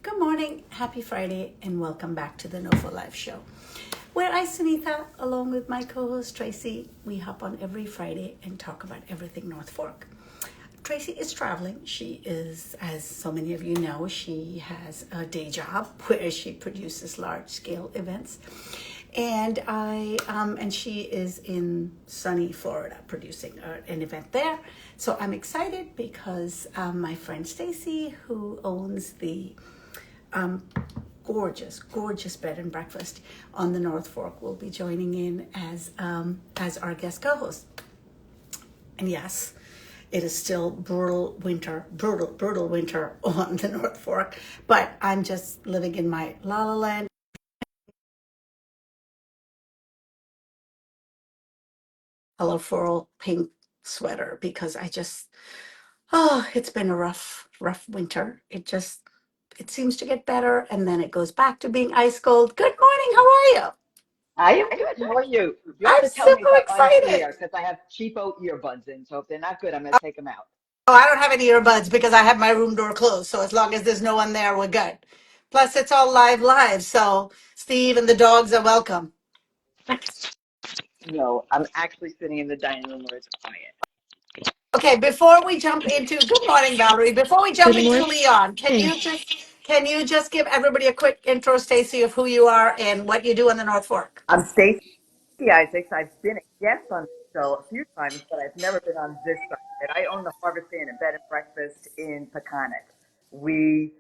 Good morning, happy Friday, and welcome back to the NOFO Live Show, where I, Sunitha, along with my co-host Tracy, we hop on every Friday and talk about everything North Fork. Tracy is traveling. She is, as so many of you know, she has a day job where she produces large-scale events, and she is in sunny Florida producing an event there. So I'm excited because my friend Stacy, who owns the gorgeous bed and breakfast on the North Fork, will be joining in as our guest co-host. And yes, it is still brutal winter on the North Fork, but I'm just living in my la la land. Colorful pink sweater because it's been a rough winter. It seems to get better and then it goes back to being ice cold. Good morning, how are you? I am good. How are you? You have I'm to tell me super if I'm excited. unclear because I have cheapo earbuds in. So if they're not good, I'm going to take them out. Oh, I don't have any earbuds because I have my room door closed. So as long as there's no one there, we're good. Plus, it's all live. So Steve and the dogs are welcome. No, I'm actually sitting in the dining room where it's quiet. Okay, before we jump into good morning, Valerie. Before we jump Good into morning. Leon, can you just give everybody a quick intro, Stacy, of who you are and what you do in the North Fork? I'm Stacey Isaacs. I've been a guest on the show a few times, but I've never been on this side. I own the Harvest Inn and Bed and Breakfast in Peconic. We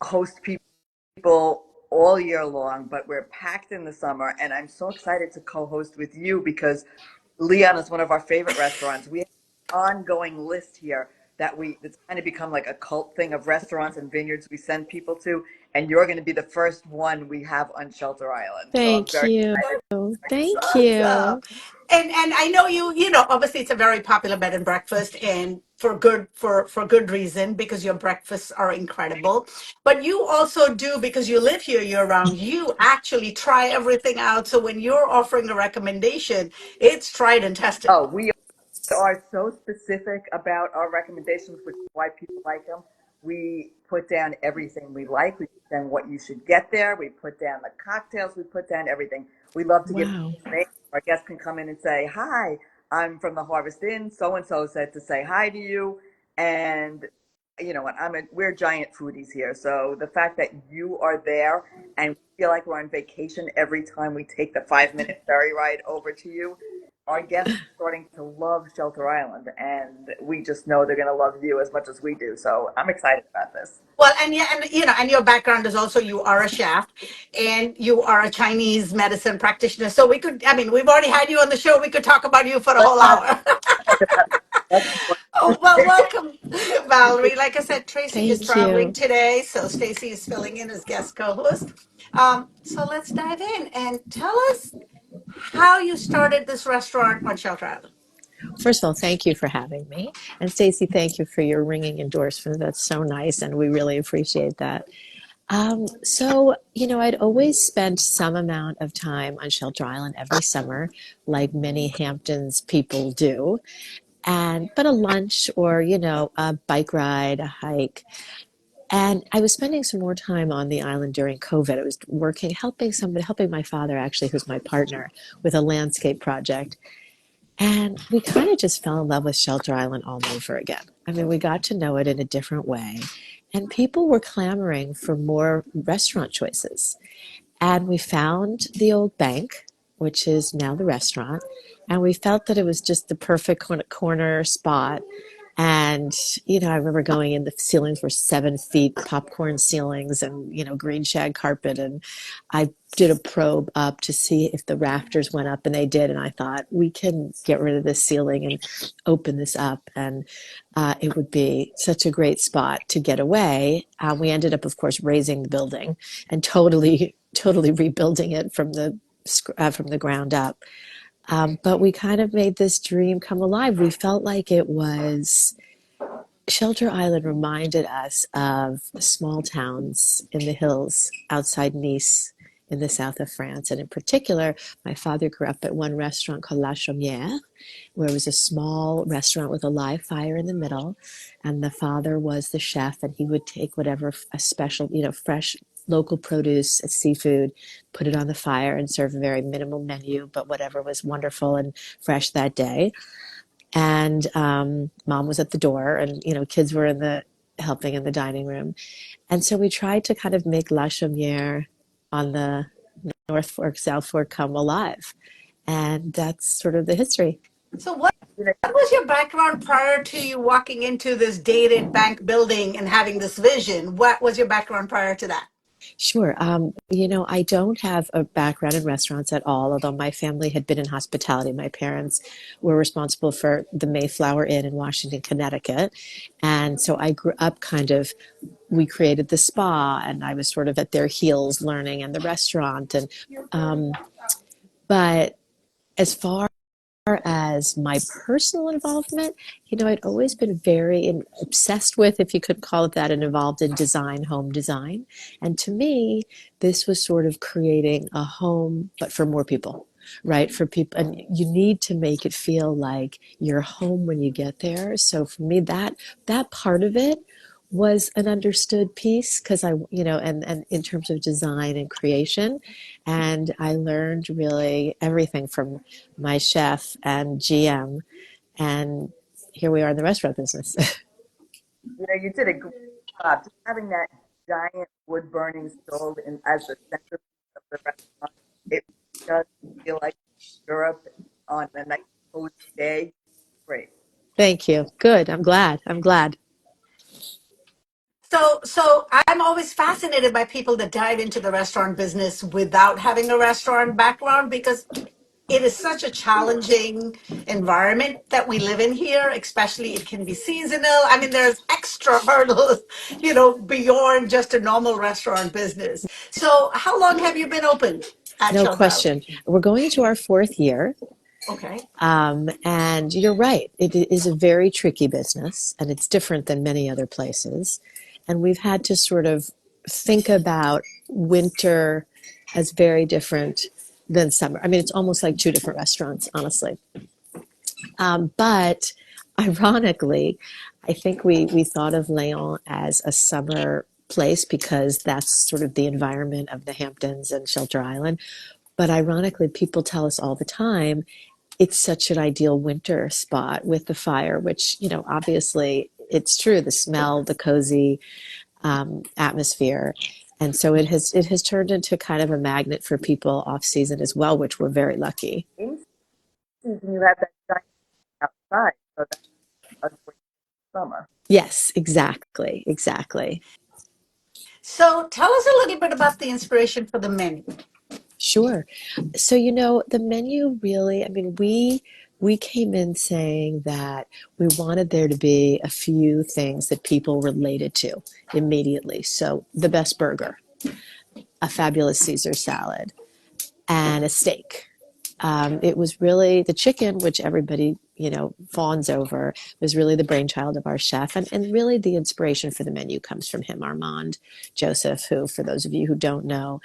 host people all year long, but we're packed in the summer, and I'm so excited to co-host with you because Leon is one of our favorite restaurants. We have an ongoing list here that's kind of become like a cult thing of restaurants and vineyards we send people to, and you're going to be the first one we have on Shelter Island. So I'm Thank very you. excited. Thank Awesome. you. And I know you know, obviously it's a very popular bed and breakfast and for good reason because your breakfasts are incredible. But you also do, because you live here year round, you actually try everything out. So when you're offering a recommendation, it's tried and tested. Oh, we are so specific about our recommendations, which is why people like them. We put down everything we like. We put down what you should get there. We put down the cocktails. We put down everything. We love to give Wow. information. Our guests can come in and say, "Hi, I'm from the Harvest Inn. So and so said to say hi to you." And you know what? We're giant foodies here. So the fact that you are there and we feel like we're on vacation every time we take the 5 minute ferry ride over to you, our guests are starting to love Shelter Island, and we just know they're going to love you as much as we do. So I'm excited about this. Well, and yeah, and you know, and your background is also you are a chef and you are a Chinese medicine practitioner. So I mean, we've already had you on the show. We could talk about you for a Let's whole not hour. talk about let's Oh, well, welcome, Valerie. Like I said, Tracy is Thank traveling you. today, so Stacy is filling in as guest co-host. So let's dive in and tell us how you started this restaurant on Shelter Island. First of all, thank you for having me. And Stacey, thank you for your ringing endorsement. That's so nice, and we really appreciate that. I'd always spent some amount of time on Shelter Island every summer, like many Hamptons people do. But a lunch or, a bike ride, a hike. And I was spending some more time on the island during COVID. I was helping my father, actually, who's my partner, with a landscape project. And we kind of just fell in love with Shelter Island all over again. I mean, we got to know it in a different way. And people were clamoring for more restaurant choices. And we found the old bank, which is now the restaurant. And we felt that it was just the perfect corner spot. And, I remember going in, the ceilings were 7 feet, popcorn ceilings and, green shag carpet. And I did a probe up to see if the rafters went up, and they did. And I thought, we can get rid of this ceiling and open this up. And it would be such a great spot to get away. We ended up, of course, raising the building and totally rebuilding it from the ground up. But we kind of made this dream come alive. We felt like it was Shelter Island reminded us of the small towns in the hills outside Nice in the south of France. And in particular, my father grew up at one restaurant called 𝗟écí, where it was a small restaurant with a live fire in the middle. And the father was the chef, and he would take whatever a special, fresh local produce, seafood, put it on the fire and serve a very minimal menu, but whatever was wonderful and fresh that day. And mom was at the door, and kids were helping in the dining room. And so we tried to kind of make 𝗟écí on the North Fork, South Fork come alive. And that's sort of the history. So what was your background prior to you walking into this dated bank building and having this vision? What was your background prior to that? Sure. I don't have a background in restaurants at all, although my family had been in hospitality. My parents were responsible for the Mayflower Inn in Washington, Connecticut. And so I grew up we created the spa, and I was sort of at their heels learning, and the restaurant. But as far as my personal involvement, I'd always been very obsessed with, if you could call it that, and involved in design, home design. And to me, this was sort of creating a home, but for more people, right? For people, and you need to make it feel like you're home when you get there. So for me, that part of it was an understood piece, because and in terms of design and creation. And I learned really everything from my chef and GM, and here we are in the restaurant business. You did a great job. Just having that giant wood burning stove as the centerpiece of the restaurant, it does feel like Europe on a nice cozy day. Great. Thank you. Good. I'm glad. So I'm always fascinated by people that dive into the restaurant business without having a restaurant background, because it is such a challenging environment that we live in here, especially it can be seasonal. I mean, there's extra hurdles, beyond just a normal restaurant business. So how long have you been open at No Shell Island? question. We're going into our fourth year. Okay. And you're right. It is a very tricky business, and it's different than many other places. And we've had to sort of think about winter as very different than summer. I mean, it's almost like two different restaurants, honestly. But ironically, I think we thought of Léon as a summer place because that's sort of the environment of the Hamptons and Shelter Island. But ironically, people tell us all the time it's such an ideal winter spot with the fire, which, obviously it's true, the smell, the cozy atmosphere. And so it has turned into kind of a magnet for people off season as well, which we're very lucky. In season, you have that giant outside, so that's a great summer. Yes, exactly. So tell us a little bit about the inspiration for the menu. Sure. So, the menu really, I mean, we came in saying that we wanted there to be a few things that people related to immediately. So, the best burger, a fabulous Caesar salad, and a steak. It was really the chicken, which everybody, fawns over, was really the brainchild of our chef. And really the inspiration for the menu comes from him, Armand Joseph, who, for those of you who don't know,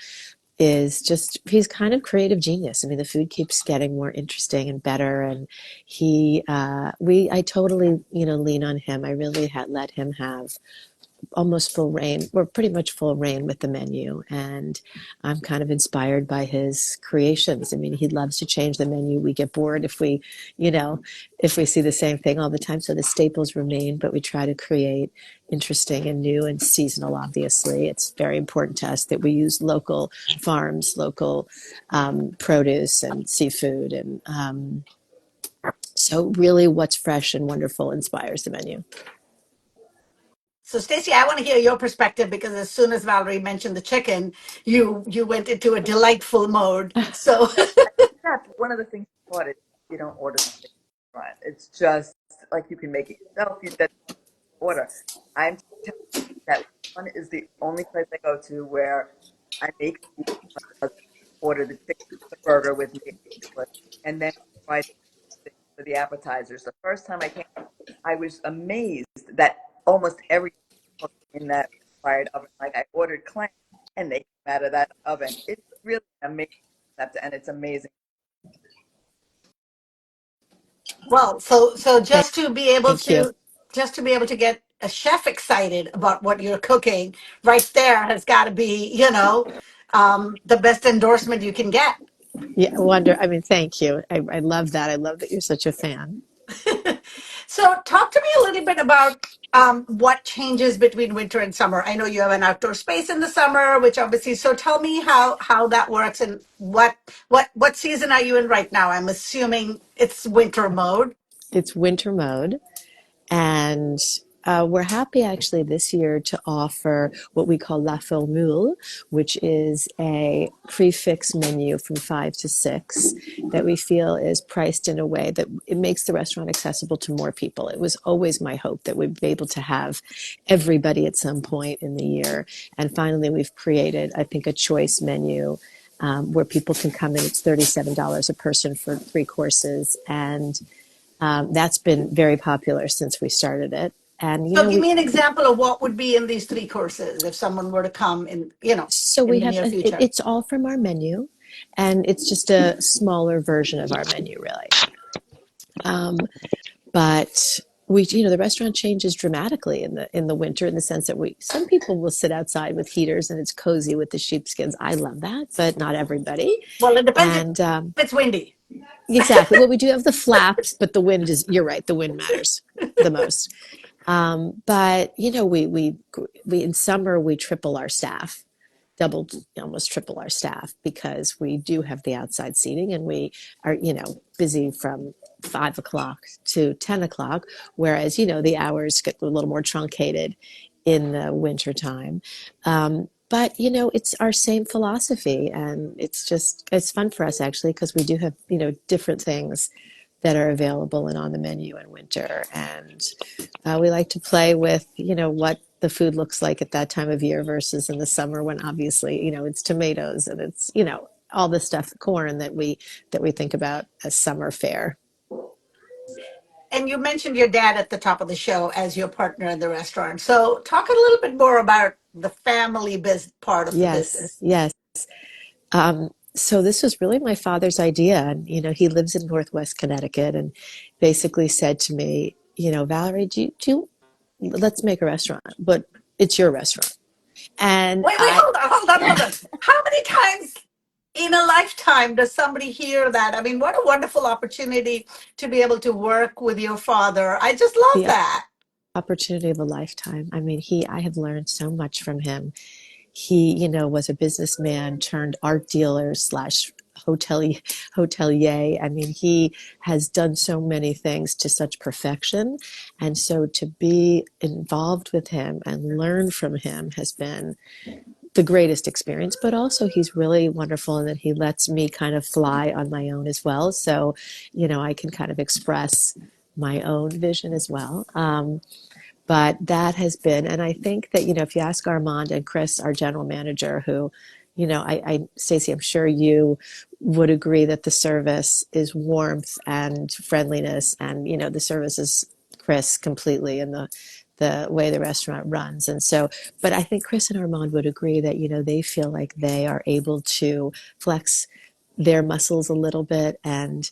he's kind of creative genius. I mean, the food keeps getting more interesting and better. And I totally, lean on him. I really had let him have almost full reign. We're pretty much full reign with the menu, and I'm kind of inspired by his creations. I mean, he loves to change the menu. We get bored if we see the same thing all the time. So the staples remain, but we try to create interesting and new and seasonal. Obviously, it's very important to us that we use local farms, local produce and seafood, and so really, what's fresh and wonderful inspires the menu. So Stacey, I want to hear your perspective, because as soon as Valerie mentioned the chicken, you went into a delightful mode. So That's one of the things you taught is you don't order something in front. It's just like you can make it yourself. You just order. I'm telling you that one is the only place I go to where I make my husband order the chicken, the burger with me, and then try for the appetizers. The first time I came, I was amazed that almost everything cooked in that fried oven. Like I ordered clams, and they came out of that oven. It's really an amazing concept, and it's amazing. Well, so Thank, just to be able thank you. to get a chef excited about what you're cooking, right there has got to be, the best endorsement you can get. Yeah, wonder. I mean, thank you. I love that. I love that you're such a fan. So, talk to me a little bit about what changes between winter and summer. I know you have an outdoor space in the summer, which obviously. So, tell me how that works and what season are you in right now? I'm assuming it's winter mode. It's winter mode. And we're happy actually this year to offer what we call La Formule, which is a prefix menu from 5 to 6 that we feel is priced in a way that it makes the restaurant accessible to more people. It was always my hope that we'd be able to have everybody at some point in the year. And finally, we've created, I think, a choice menu where people can come in. It's $37 a person for 3 courses. And that's been very popular since we started it. And, So, give me an example of what would be in these 3 courses if someone were to come so in we the have, near future. it's all from our menu, and it's just a smaller version of our menu, really. Um, but the restaurant changes dramatically in the winter in the sense that some people will sit outside with heaters and it's cozy with the sheepskins. I love that, but not everybody. Well, it depends if And it's windy. exactly, well, we do have the flaps, but the wind is. You're right. The wind matters the most. But we in summer we triple our staff, doubled, almost triple our staff because we do have the outside seating and we are busy from 5 o'clock to 10 o'clock, whereas the hours get a little more truncated in the winter time. But it's our same philosophy, and it's fun for us actually because we do have different things that are available and on the menu in winter. And we like to play with, what the food looks like at that time of year versus in the summer when obviously, it's tomatoes and it's, all the stuff, corn that we think about as summer fare. And you mentioned your dad at the top of the show as your partner in the restaurant. So, talk a little bit more about the family part of the Yes, business. yes. So this was really my father's idea. And, he lives in Northwest Connecticut and basically said to me, Valerie, let's make a restaurant, but it's your restaurant. And Wait, hold on. How many times in a lifetime does somebody hear that? I mean, what a wonderful opportunity to be able to work with your father. I just love the that. opportunity of a lifetime. I mean, I have learned so much from him. He, was a businessman turned art dealer slash hotelier. I mean, he has done so many things to such perfection. And so to be involved with him and learn from him has been the greatest experience. But also, he's really wonderful in that he lets me kind of fly on my own as well. So, I can kind of express my own vision as well. But that has been, and I think that, if you ask Armand and Chris, our general manager, who, Stacey, I'm sure you would agree that the service is warmth and friendliness, and, the service is Chris completely in the way the restaurant runs. And so, but I think Chris and Armand would agree that, they feel like they are able to flex their muscles a little bit, and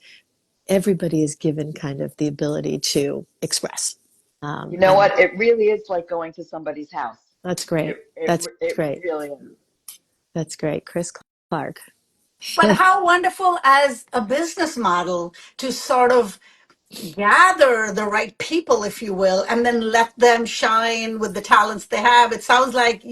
everybody is given kind of the ability to express. You know And what? It really is like going to somebody's house. that's great. That's It great. really is. That's great. Chris Clark. But how wonderful as a business model to sort of gather the right people, if you will, and then let them shine with the talents they have. It sounds like,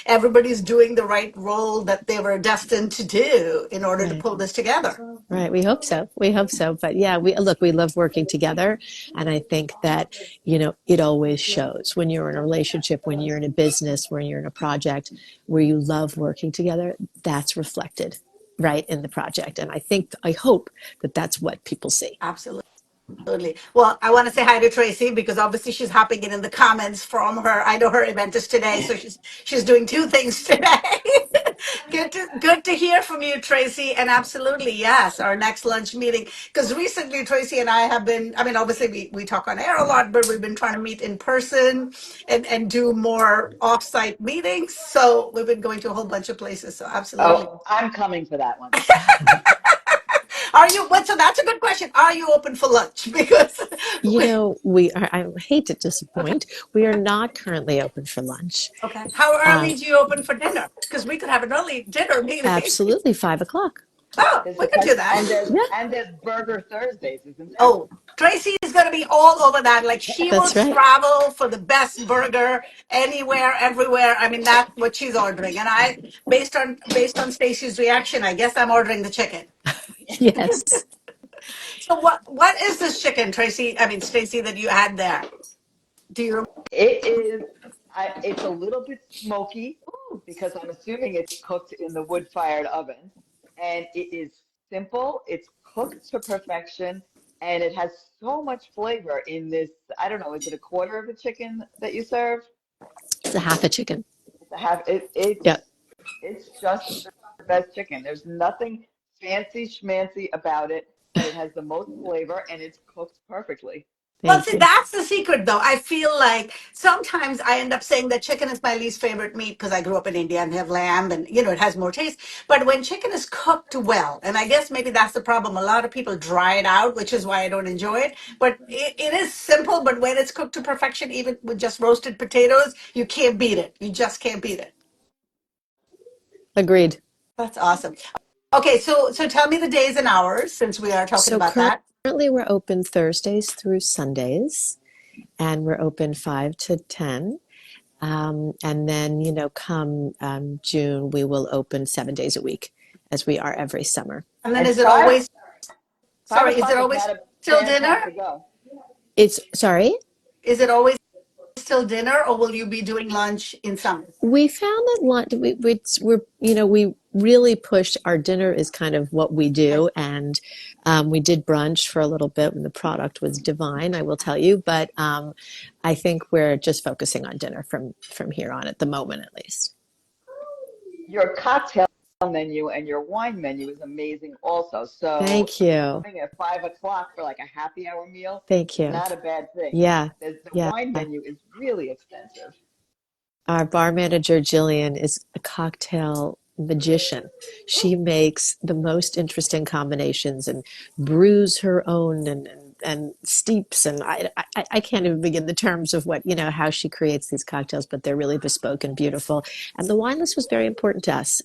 everybody's doing the right role that they were destined to do in order to Right. pull this together. Right. We hope so. We hope so. But yeah, we love working together. And I think that, it always shows when you're in a relationship, when you're in a business, when you're in a project where you love working together, that's reflected right in the project. And I hope that that's what people see. Absolutely. Well, I want to say hi to Tracy because obviously she's hopping in the comments from her. I know her event is today, so she's doing 2 things today. Good to hear from you, Tracy. And absolutely, yes, our next lunch meeting. Because recently, Tracy and I have been, I mean, obviously we talk on air a lot, but we've been trying to meet in person and do more off-site meetings. So we've been going to a whole bunch of places. So absolutely. Oh, I'm coming for that one. So that's a good question. Are you open for lunch? Because You we, know, we are, I hate to disappoint, we are not currently open for lunch. okay. How Um, early do you open for dinner? Because we could have an early dinner meeting. Absolutely, 5 o'clock. Oh, There's we a could do question, that. Yeah, and there's Burger Thursdays, isn't there? Oh, Tracy is going to be all over that. Like she will that's right. travel for the best burger anywhere, everywhere. I mean, that's what she's ordering. And based on Stacy's reaction, I guess I'm ordering the chicken. Yes. So what is this chicken, Tracy? I mean, Stacy, that you had there? Do you? It is. It's a little bit smoky because I'm assuming it's cooked in the wood-fired oven, and it is simple. It's cooked to perfection, and it has so much flavor in this. I don't know. Is it a quarter of a chicken that you serve? It's a half a chicken. It's a half. Yeah, It's just the best chicken. There's nothing fancy schmancy about it, but it has the most flavor, and it's cooked perfectly. Well, thank see, you. that's the secret, though. I feel like sometimes I end up saying that chicken is my least favorite meat because I grew up in India and they have lamb and, it has more taste. But when chicken is cooked well, and I guess maybe that's the problem, a lot of people dry it out, which is why I don't enjoy it. But it is simple, but when it's cooked to perfection, even with just roasted potatoes, you can't beat it. You just can't beat it. Agreed. That's awesome. Okay, so tell me the days and hours since we are talking So about that. currently we're open Thursdays through Sundays, and we're open 5 to 10. And then, come June, we will open 7 days a week, as we are every summer. And then And is it always, five sorry, is it o'clock is always not a till bad dinner? time to go. It's, sorry? Is it always till dinner, or will you be doing lunch in summer? We found that lunch, we really pushed our dinner is kind of what we Okay. do. And we did brunch for a little bit when the product was divine, I will tell you. But I think we're just focusing on dinner from here on at the moment, at least. Your cocktail menu and your wine menu is amazing also. So Thank you. going at 5 o'clock for like a happy hour meal Thank is you. not a bad thing. Yeah. The Yeah. wine menu is really extensive. Our bar manager, Jillian, is a cocktail magician. She makes the most interesting combinations and brews her own and steeps. And I can't even begin the terms of how she creates these cocktails, but they're really bespoke and beautiful. And the wine list was very important to us.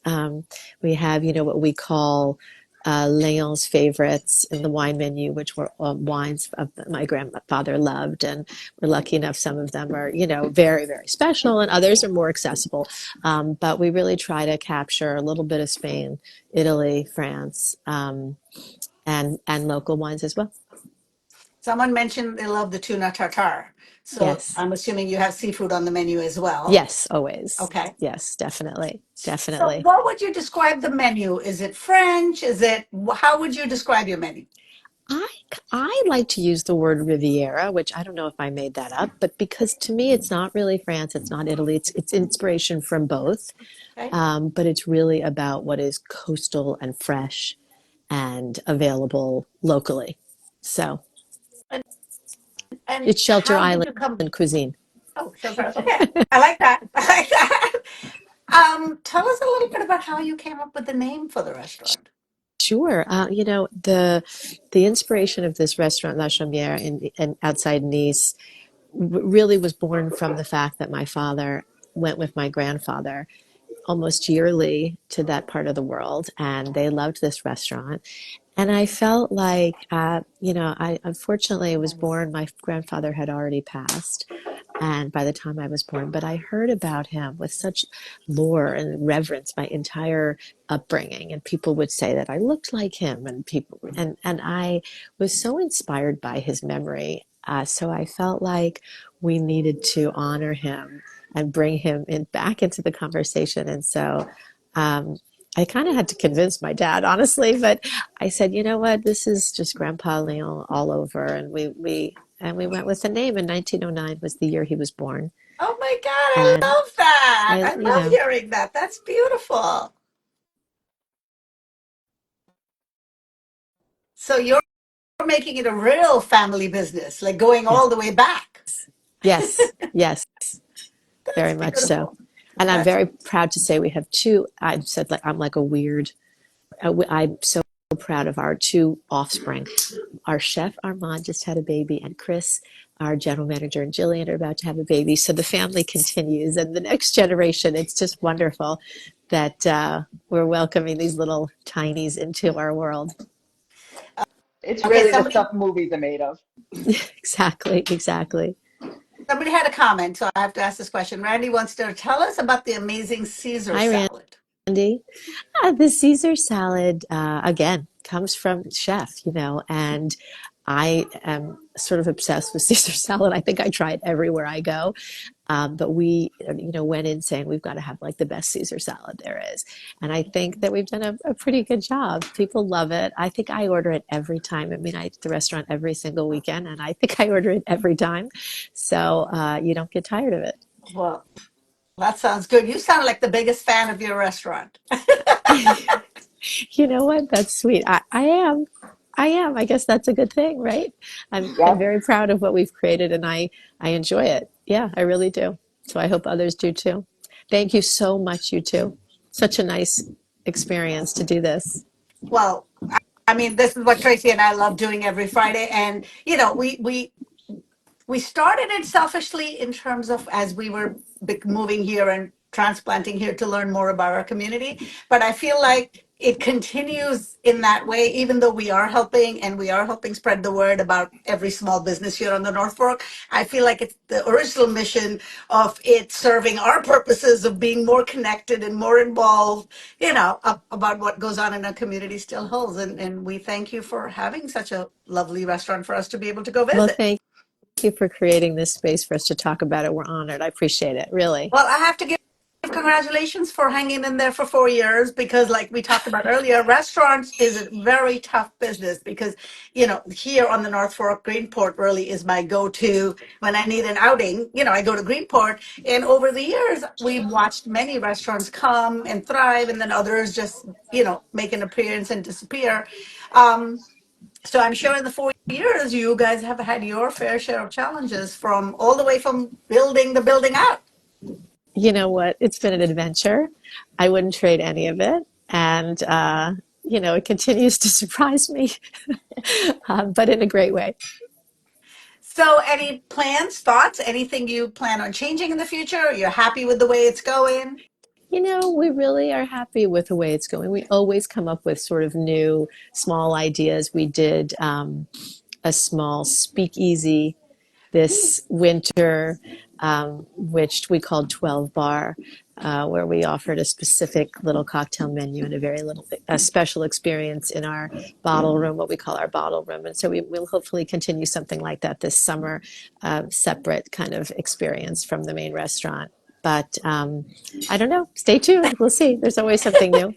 We have, what we call Léon's favorites in the wine menu, which were wines my grandfather loved, and we're lucky enough some of them are very, very special, and others are more accessible. But we really try to capture a little bit of Spain, Italy, France, and local wines as well. Someone mentioned they love the tuna tartare. So Yes, I'm assuming you have seafood on the menu as well. yes, always. Okay. Yes, definitely, So definitely. what would you describe the menu? Is it French? How would you describe your menu? I, I like to use the word Riviera, which I don't know if I made that up, but because to me it's not really France, it's not Italy, it's inspiration from both, Okay. but it's really about what is coastal and fresh and available locally. So And, and it's Shelter how did Island you come? cuisine. Oh, shelter. Okay. I like that. I like that. Tell us a little bit about how you came up with the name for the restaurant. Sure. The inspiration of this restaurant, La Chaumière, in outside Nice, really was born from the fact that my father went with my grandfather almost yearly to that part of the world, and they loved this restaurant. And I felt like, I unfortunately was born, my grandfather had already passed. And by the time I was born, but I heard about him with such lore and reverence my entire upbringing. And people would say that I looked like him, and I was so inspired by his memory. So I felt like we needed to honor him and bring him back into the conversation. And so, I kind of had to convince my dad, honestly, but I said, you know what, this is just Grandpa Léon all over, and we went with the name. In 1909 was the year he was born, Oh my God, I and love that. I, I love hearing that. That's beautiful. So you're making it a real family business, like going Yeah. all the way back. Yes. Yes. That's Very much so. beautiful. And I'm That's very proud to say we have two. I said like I'm like a weird. I'm so proud of our two offspring. Our chef Armand just had a baby, and Chris, our general manager, and Jillian are about to have a baby. So the family continues, and the next generation. It's just wonderful that we're welcoming these little tinies into our world. It's okay. really the stuff movies are made of. Exactly. Exactly. Somebody had a comment, so I have to ask this question. Randy wants to tell us about the amazing Caesar Hi, salad. Randy. The Caesar salad, again, comes from chef, and I am sort of obsessed with Caesar salad. I think I try it everywhere I go. But we, went in saying we've got to have like the best Caesar salad there is. And I think that we've done a pretty good job. People love it. I think I order it every time. I mean, I eat at the restaurant every single weekend, and I think I order it every time. So you don't get tired of it. Well, that sounds good. You sound like the biggest fan of your restaurant. You know what? That's sweet. I am. I am. I guess that's a good thing, right? I'm Yep. very proud of what we've created, and I enjoy it. Yeah, I really do. So I hope others do too. Thank you so much, you two. Such a nice experience to do this. Well, I mean, this is what Tracy and I love doing every Friday. And, we started it selfishly in terms of as we were moving here and transplanting here to learn more about our community. But I feel like it continues in that way, even though we are helping and we are helping spread the word about every small business here on the North Fork. I feel like it's the original mission of it serving our purposes of being more connected and more involved, about what goes on in our community still holds. And we thank you for having such a lovely restaurant for us to be able to go Well, visit. thank you for creating this space for us to talk about it. We're honored. I appreciate it, really. Well, I have to give congratulations for hanging in there for 4 years because, like we talked about earlier, restaurants is a very tough business because, here on the North Fork, Greenport really is my go-to when I need an outing. I go to Greenport, and over the years, we've watched many restaurants come and thrive, and then others just, make an appearance and disappear. So I'm sure in the 4 years, you guys have had your fair share of challenges from all the way from building the building out. You know what? It's been an adventure. I wouldn't trade any of it. And, it continues to surprise me, but in a great way. So, any plans, thoughts, anything you plan on changing in the future? You're happy with the way it's going? We really are happy with the way it's going. We always come up with sort of new, small ideas. We did a small speakeasy this winter, which we called 12 Bar, where we offered a specific little cocktail menu and a special experience in our bottle room, what we call our bottle room. And so we will hopefully continue something like that this summer, separate kind of experience from the main restaurant. But I don't know. Stay tuned. We'll see. There's always something new.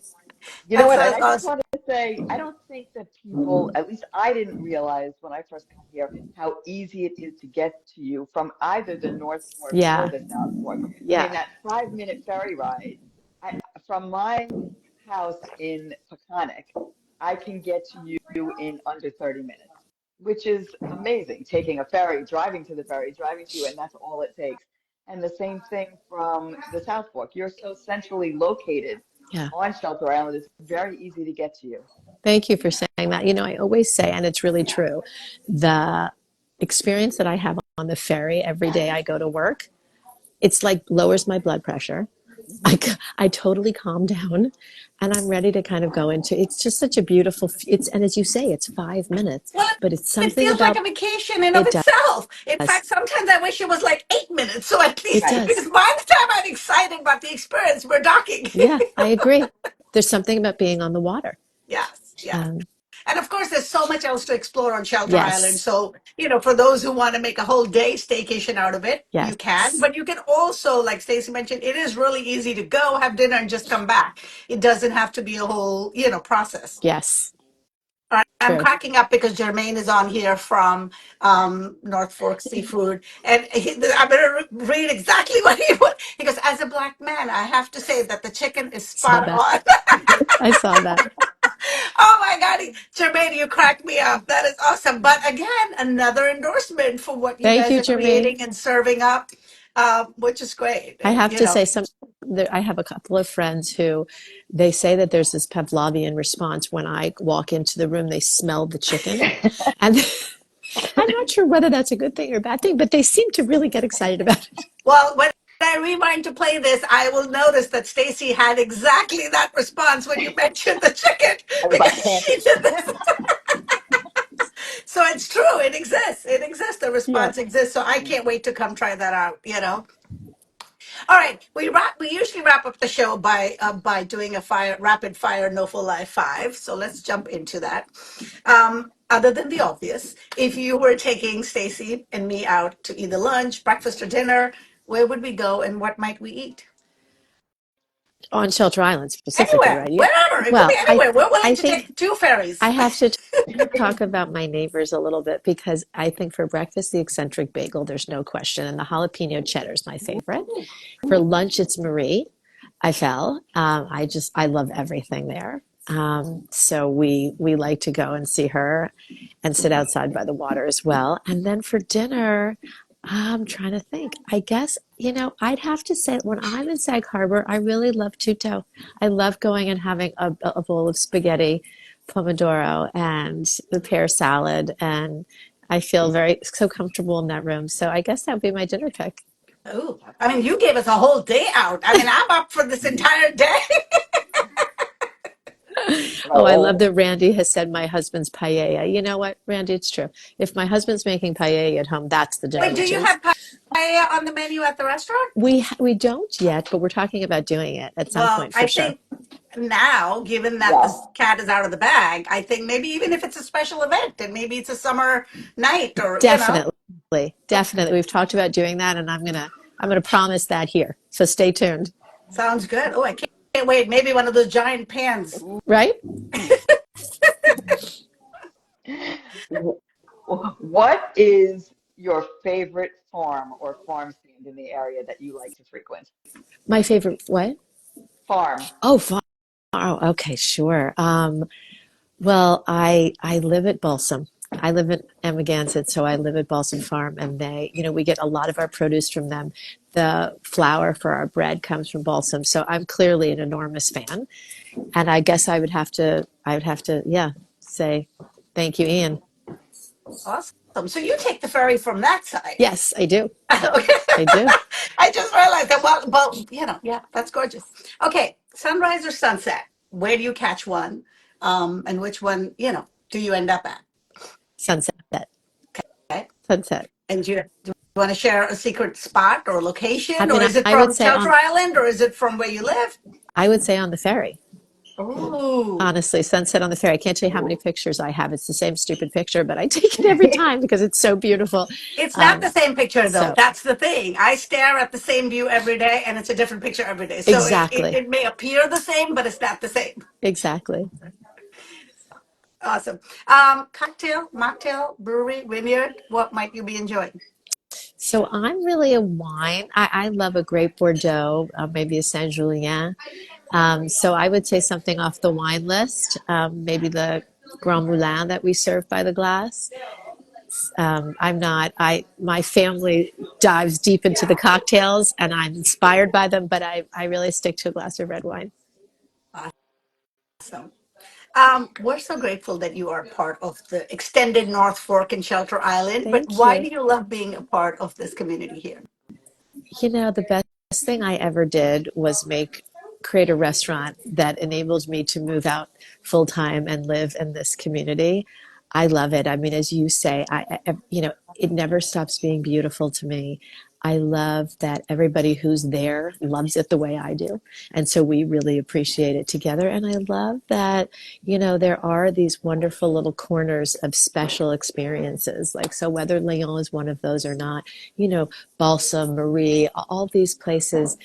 You know That what? And sounds I just awesome. want to say, I don't think that people, at least I didn't realize when I first got here, how easy it is to get to you from either the North Fork or Yeah. the South Fork. I mean, Yeah. that 5-minute ferry ride, from my house in Peconic, I can get to you in under 30 minutes, which is amazing. Taking a ferry, driving to the ferry, driving to you, and that's all it takes. And the same thing from the South Fork. You're so centrally located Yeah. on Shelter Island. It's very easy to get to you. Thank you for saying that. I always say, and it's really true, the experience that I have on the ferry every day I go to work, it's like lowers my blood pressure. I totally calm down and I'm ready to kind of go into it's just such a beautiful and as you say it's 5 minutes, Well, but it's it something feels like about a vacation in of it itself. In does. fact, sometimes I wish it was like 8 minutes. So at It least, Right. because does. by the time I'm excited about the experience, we're docking. Yeah, I agree. There's something about being on the water. Yes, yes. um, And of course, there's so much else to explore on Shelter Island. yes. So, for those who want to make a whole day staycation out of it, you can. Yes. But you can also, like Stacey mentioned, it is really easy to go, have dinner, and just come back. It doesn't have to be a whole, process. Yes. All right. I'm True. cracking up because Jermaine is on here from North Fork Seafood. And I'm going to read exactly what he put. He goes, as a black man, I have to say that the chicken is Saw spot that. on. I saw that. Oh my God, Jermaine, you cracked me up. That is awesome. But again, another endorsement for what you Thank guys you, are Jermaine. creating and serving up, which is great. I And have to say, I have a couple of friends who they say that there's this Pavlovian response when I walk into the room, they smell the chicken. And I'm not sure whether that's a good thing or a bad thing, but they seem to really get excited about it. well, when I rewind to play this, I will notice that Stacy had exactly that response when you mentioned the chicken I was like because she panting. did this. So it's true. It exists. It exists. The Yeah. response exists. So I can't wait to come try that out, you know? All right, we usually wrap up the show by doing a rapid fire NOFO Live 5. So let's jump into that. Other than the obvious, if you were taking Stacy and me out to either lunch, breakfast, or dinner, where would we go and what might we eat? On Shelter Island specifically, Anywhere, right? Yeah. wherever. It could be Well, anywhere. We're willing I to think take two ferries. I have to talk about my neighbors a little bit because I think for breakfast, the eccentric bagel, there's no question. And the jalapeno cheddar is my favorite. For lunch, it's Marie Eiffel. I love everything there. So we like to go and see her and sit outside by the water as well. And then for dinner, I'm trying to think. I guess, I'd have to say when I'm in Sag Harbor, I really love Tutto. I love going and having a bowl of spaghetti, pomodoro, and the pear salad. And I feel so comfortable in that room. So I guess that would be my dinner pick. Oh, I mean, you gave us a whole day out. I mean, I'm up for this entire day. Oh, I love Oh, that Randy has said my husband's paella. You know what, Randy? It's true. If my husband's making paella at home, that's the Wait, dinner do you choice. have paella on the menu at the restaurant? We don't yet, but we're talking about doing it at some Well, point for I sure. think now, given that yeah. this cat is out of the bag, I think maybe even if it's a special event and maybe it's a summer night or, Definitely, definitely. We've talked about doing that, and I'm gonna promise that here. So stay tuned. sounds good. Oh, I can't wait. Maybe one of those giant pans. Right? What is your favorite farm or farm stand in the area that you like to frequent? My favorite what? Farm. Oh, oh, okay, sure. Well, I live at Balsam. I live in Amagansett, so I live at Balsam Farm, and we get a lot of our produce from them. The flour for our bread comes from Balsam, so I'm clearly an enormous fan. And I guess I would have to, yeah, say thank you, Ian. Awesome. So you take the ferry from that side. Yes, I do. Okay. I do. I just realized that. Well, yeah, that's gorgeous. Okay, sunrise or sunset? Where do you catch one? And which one, do you end up at? Sunset. Okay. Sunset. And do you want to share a secret spot or I location, or mean, is it I would from say Shelter Island, or is it from where you live? on the ferry. Oh, Honestly, sunset on the ferry. I can't tell you how many pictures I have. It's the same stupid picture, but I take it every time because it's so beautiful. it's not the Um, same picture though. so That's the thing. I stare at the same view every day, and it's a different picture every day. So exactly, it may appear the same, but it's not the same. exactly. Awesome. Cocktail, mocktail, brewery, vineyard. What might you be enjoying? So I'm really a wine. I love a great Bordeaux, maybe a Saint Julien. So I would say something off the wine list, maybe the Grand Moulin that we serve by the glass. I'm not. My family dives deep into the cocktails, and I'm inspired by them. But I really stick to a glass of red wine. Awesome. We're so grateful that you are part of the extended North Fork and Shelter Island. But Thank why you. do you love being a part of this community here? The best thing I ever did was create a restaurant that enabled me to move out full time and live in this community. I love it. I mean, as you say, it never stops being beautiful to me. I love that everybody who's there loves it the way I do. And so we really appreciate it together. And I love that, there are these wonderful little corners of special experiences. Like, so whether Léon is one of those or not, Balsam, Marie, all these places,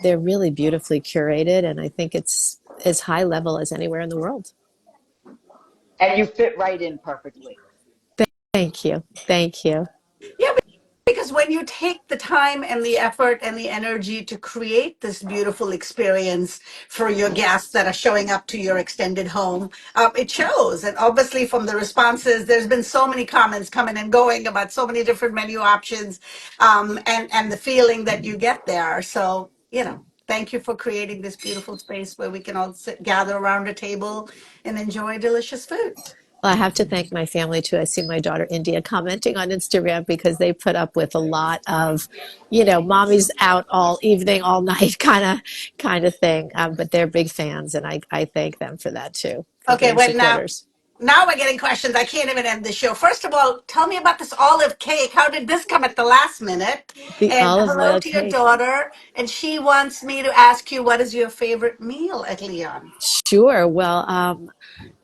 they're really beautifully curated. And I think it's as high level as anywhere in the world. And you fit right in perfectly. Thank you. Thank you. Yeah, Because when you take the time and the effort and the energy to create this beautiful experience for your guests that are showing up to your extended home, it shows. And obviously, from the responses, there's been so many comments coming and going about so many different menu options, and the feeling that you get there. So, thank you for creating this beautiful space where we can all gather around a table and enjoy delicious food. Well, I have to thank my family too. I see my daughter India commenting on Instagram because they put up with a lot of, mommy's out all evening, all night kind of thing. But they're big fans, and I thank them for that too, for Okay, being wait, now. supporters. Now we're getting questions. I can't even end the show. First of all, tell me about this olive cake. How did this come at the last minute? The And olive hello oil to your cake. daughter. And she wants me to ask you, what is your favorite meal at Leon? Sure. Well,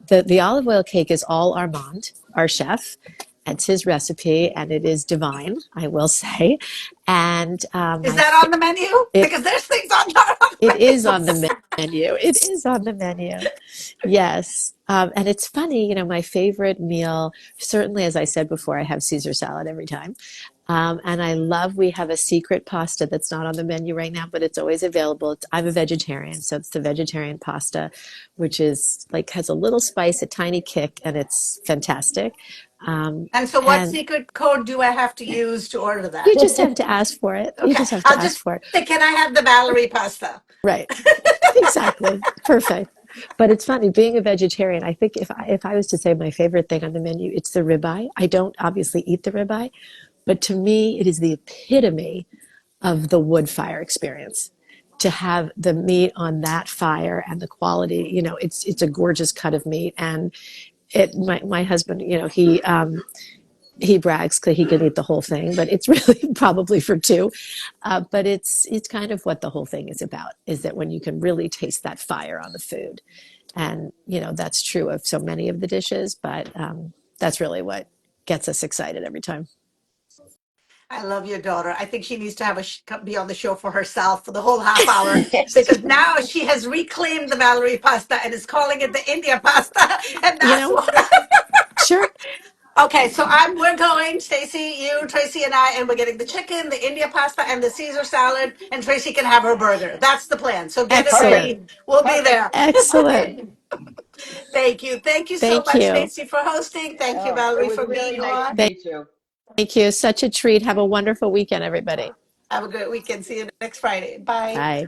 the olive oil cake is all Armand, our chef. It's his recipe, and it is divine, I will say. And Is that on the menu? it Because there's things on the it is menu. on the menu. It is on the menu. Yes. And it's funny, my favorite meal, certainly, as I said before, I have Caesar salad every time. And we have a secret pasta that's not on the menu right now, but it's always available. I'm a vegetarian, so it's the vegetarian pasta, which is has a little spice, a tiny kick, and it's fantastic. And so what And secret code do I have to use to order you that? just have to ask for it. You Okay, just have to I'll ask just for it. say, can I have the Valerie pasta? Right. Exactly. Perfect. But it's funny being a vegetarian. I think if I was to say my favorite thing on the menu, it's the ribeye. I don't obviously eat the ribeye, but to me, it is the epitome of the wood fire experience. To have the meat on that fire and the quality, it's a gorgeous cut of meat. And my husband, he brags because he can eat the whole thing, but it's really probably for two. But it's kind of what the whole thing is about, is that when you can really taste that fire on the food. And that's true of so many of the dishes, but that's really what gets us excited every time. I love your daughter. I think she needs to have be on the show for herself for the whole half hour, because now she has reclaimed the Valerie pasta and is calling it the India pasta, and You that's know, what. sure. Okay, so we're going, Stacy, you, Tracy, and I, and we're getting the chicken, the India pasta, and the Caesar salad, and Tracy can have her burger. That's the plan. So get it Excellent. Perfect. ready. We'll be Perfect. there. Excellent. Okay. Thank you. Thank you so Thank much, you. Stacy, for hosting. Thank you, Oh, it Valerie, was for really being nice to on. meet you. Thank you. Such a treat. Have a wonderful weekend, everybody. Have a great weekend. See you next Friday. Bye. Bye.